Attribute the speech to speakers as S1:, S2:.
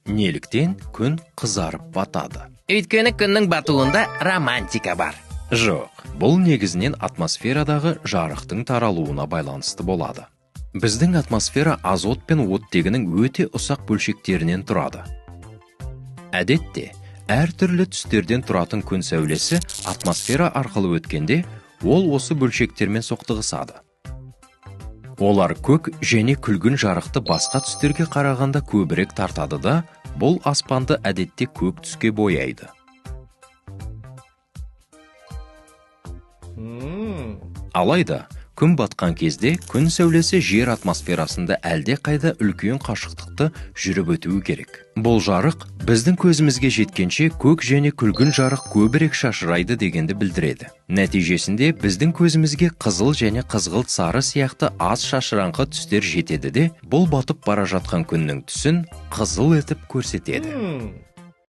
S1: Неліктен күн қызарып батады?
S2: Өйткені күннің батуында романтика бар.
S1: Жоқ, бұл негізінен атмосферадағы жарықтың таралуына байланысты болады. Біздің атмосфера азот пен оттегінің өте ұсақ бөлшектерінен тұрады. Әдетте, әртүрлі түстерден тұратын күн сәулесі атмосфера арқылы өткенде, ол осы бөлшектермен соқтығысады. Олар көк және күлгін жарықты басқа түстерге қарағанда көбірек тартады да, бұл аспанды әдетте көк түске бояйды. Алайда, күн батқан кезде күн сәулесі жер атмосферасында әлде қайда үлкен қашықтықты жүріп өтуі керек. Бұл жарық біздің көзімізге жеткенше көк және күлгін жарық көбірек шашырайды дегенді білдіреді. Нәтижесінде біздің көзімізге қызыл және қызғылт сары сияқты аз шашыраңқы түстер жетеді де, бұл батып бара жатқан күннің түсін қызыл етіп көрсетеді.